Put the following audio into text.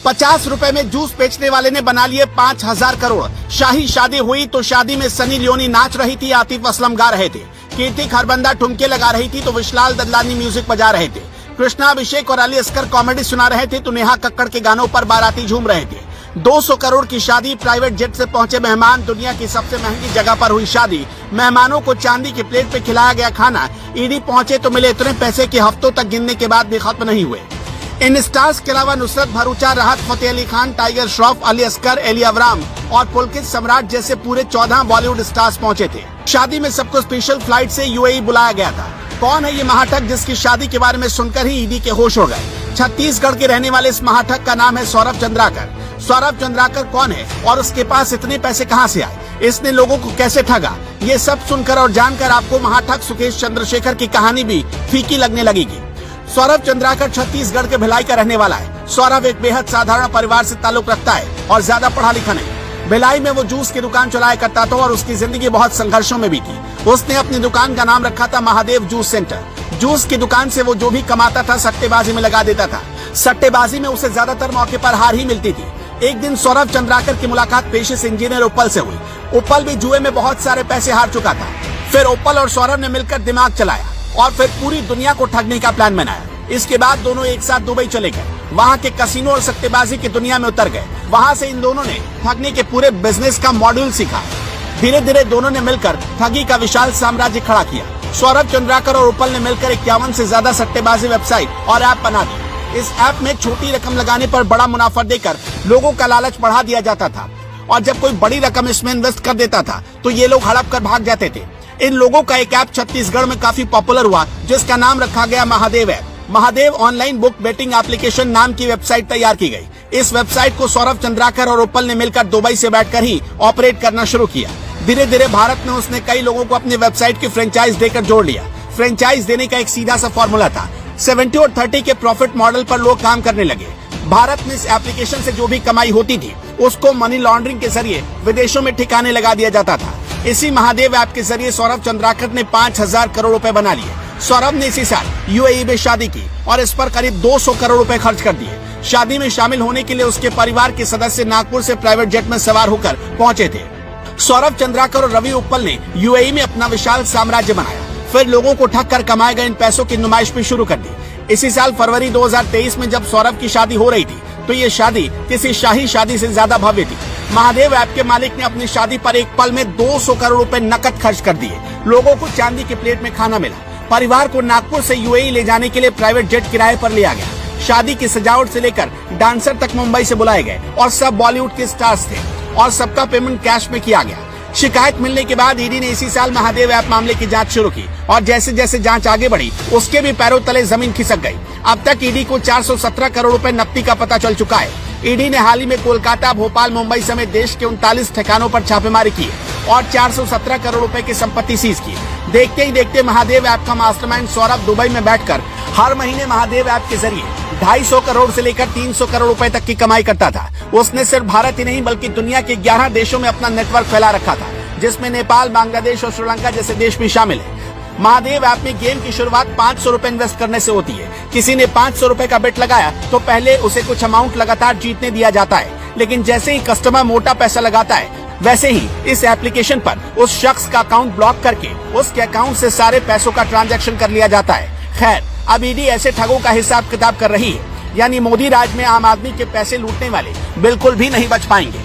50 रुपए में जूस बेचने वाले ने बना लिए 5000 करोड़। शाही शादी हुई तो शादी में सनी लियोनी नाच रही थी, आतिफ असलम गा रहे थे, कीर्ति खरबंदा ठुमके लगा रही थी तो विशाल ददलानी म्यूजिक बजा रहे थे, कृष्णा अभिषेक और अली असगर कॉमेडी सुना रहे थे तो नेहा कक्कड़ के गानों पर बाराती झूम रहे थे। 200 करोड़ की शादी, प्राइवेट जेट से पहुंचे मेहमान, दुनिया की सबसे महंगी जगह पर हुई शादी, मेहमानों को चांदी की प्लेट पे खिलाया गया खाना, ईडी पहुंचे तो मिले इतने पैसे कि हफ्तों तक गिनने के बाद भी खत्म नहीं हुए। इन स्टार्स के अलावा नुसरत भरूचा, राहत फतेह अली खान, टाइगर श्रॉफ, अली असगर, एली अवराम और पुलकित सम्राट जैसे पूरे 14 बॉलीवुड स्टार्स पहुंचे थे। शादी में सबको स्पेशल फ्लाइट से यूएई बुलाया गया था। कौन है ये महाठग जिसकी शादी के बारे में सुनकर ही ईडी के होश उड़ गए? छत्तीसगढ़ के रहने वाले इस महाठग का नाम है सौरभ चंद्राकर। सौरभ चंद्राकर कौन है और उसके पास इतने पैसे कहां से आए? इसने लोगों को कैसे ठगा? ये सब सुनकर और जानकर आपको महाठग सुकेश चंद्रशेखर की कहानी भी फीकी लगने लगेगी। सौरभ चंद्राकर छत्तीसगढ़ के भिलाई का रहने वाला है। सौरभ एक बेहद साधारण परिवार से ताल्लुक रखता है और ज्यादा पढ़ा लिखा नहीं। भिलाई में वो जूस की दुकान चलाया करता था और उसकी जिंदगी बहुत संघर्षों में बीती। उसने अपनी दुकान का नाम रखा था महादेव जूस सेंटर। जूस की दुकान से वो जो भी कमाता था सट्टेबाजी में लगा देता था। सट्टेबाजी में उसे ज्यादातर मौके पर हार ही मिलती थी। एक दिन सौरभ चंद्राकर की मुलाकात पेशे से इंजीनियर उप्पल से हुई। उप्पल भी जुए में बहुत सारे पैसे हार चुका था। फिर उप्पल और सौरभ ने मिलकर दिमाग चलाया और फिर पूरी दुनिया को ठगने का प्लान बनाया। इसके बाद दोनों एक साथ दुबई चले गए, वहाँ के कसिनो और सट्टेबाजी की दुनिया में उतर गए। वहाँ से इन दोनों ने ठगने के पूरे बिजनेस का मॉड्यूल सीखा। धीरे धीरे दोनों ने मिलकर ठगी का विशाल साम्राज्य खड़ा किया। सौरभ चंद्राकर और उप्पल ने मिलकर 51 से ज्यादा सट्टेबाजी वेबसाइट और ऐप बना दी। इस ऐप में छोटी रकम लगाने पर बड़ा मुनाफा देकर लोगों का लालच बढ़ा दिया जाता था और जब कोई बड़ी रकम इसमें इन्वेस्ट कर देता था तो ये लोग हड़प कर भाग जाते थे। इन लोगों का एक ऐप छत्तीसगढ़ में काफी पॉपुलर हुआ जिसका नाम रखा गया Mahadev app. Mahadev online book betting application नाम की वेबसाइट तैयार की गई। इस वेबसाइट को सौरभ चंद्राकर और उप्पल ने मिलकर दुबई से बैठकर ही ऑपरेट करना शुरू किया। धीरे धीरे भारत में उसने कई लोगों को अपनी वेबसाइट की फ्रेंचाइज देकर जोड़ लिया। फ्रेंचाइज देने का एक सीधा सा फॉर्मूला था। 70 और 30 के प्रॉफिट मॉडल पर लोग काम करने लगे। भारत में इस एप्लीकेशन से जो भी कमाई होती थी उसको मनी लॉन्ड्रिंग के जरिए विदेशों में ठिकाने लगा दिया जाता था। इसी महादेव ऐप के जरिए सौरभ चंद्राकर ने 5000 करोड़ रुपए बना लिए। सौरभ ने इसी साल यूएई में शादी की और इस पर करीब 200 करोड़ रुपए खर्च कर दिए। शादी में शामिल होने के लिए उसके परिवार के सदस्य नागपुर से प्राइवेट जेट में सवार होकर पहुंचे थे। सौरभ चंद्राकर और रवि उप्पल ने यूएई में अपना विशाल साम्राज्य बनाया। फिर लोगों को ठग कर कमाए गए इन पैसों की नुमाइश भी शुरू कर दी। इसी साल फरवरी 2023 में जब सौरभ की शादी हो रही थी तो ये शादी किसी शाही शादी से ज्यादा भव्य थी। महादेव ऐप के मालिक ने अपनी शादी पर एक पल में 200 करोड़ रुपए नकद खर्च कर दिए। लोगों को चांदी की प्लेट में खाना मिला। परिवार को नागपुर से यूएई ले जाने के लिए प्राइवेट जेट किराए पर लिया गया। शादी की सजावट से लेकर डांसर तक मुंबई से बुलाए गए और सब बॉलीवुड के स्टार्स थे और सबका पेमेंट कैश में किया गया। शिकायत मिलने के बाद ईडी ने इसी साल महादेव ऐप मामले की जांच शुरू की और जैसे जैसे जांच आगे बढ़ी उसके भी पैरों तले जमीन खिसक गई। अब तक ईडी को 417 करोड़ रुपए नकदी का पता चल चुका है। ईडी ने हाल ही में कोलकाता, भोपाल, मुंबई समेत देश के 39 ठिकानों पर छापेमारी की और 417 करोड़ रुपए की संपत्ति सीज की। देखते ही देखते महादेव ऐप का मास्टरमाइंड सौरभ दुबई में बैठकर हर महीने महादेव ऐप के जरिए 250 करोड़ से लेकर 300 करोड़ रुपए तक की कमाई करता था। उसने सिर्फ भारत ही नहीं बल्कि दुनिया के 11 देशों में अपना नेटवर्क फैला रखा था जिसमें नेपाल, बांग्लादेश और श्रीलंका जैसे देश भी शामिल है। महादेव ऐप में गेम की शुरुआत 500 रुपए इन्वेस्ट करने से होती है। किसी ने 500 रुपए का बेट लगाया तो पहले उसे कुछ अमाउंट लगातार जीतने दिया जाता है, लेकिन जैसे ही कस्टमर मोटा पैसा लगाता है वैसे ही इस एप्लीकेशन पर उस शख्स का अकाउंट ब्लॉक करके उसके अकाउंट से सारे पैसों का ट्रांजैक्शन कर लिया जाता है। खैर, अब ईडी ऐसे ठगों का हिसाब किताब कर रही है, यानी मोदी राज में आम आदमी के पैसे लूटने वाले बिल्कुल भी नहीं बच पाएंगे।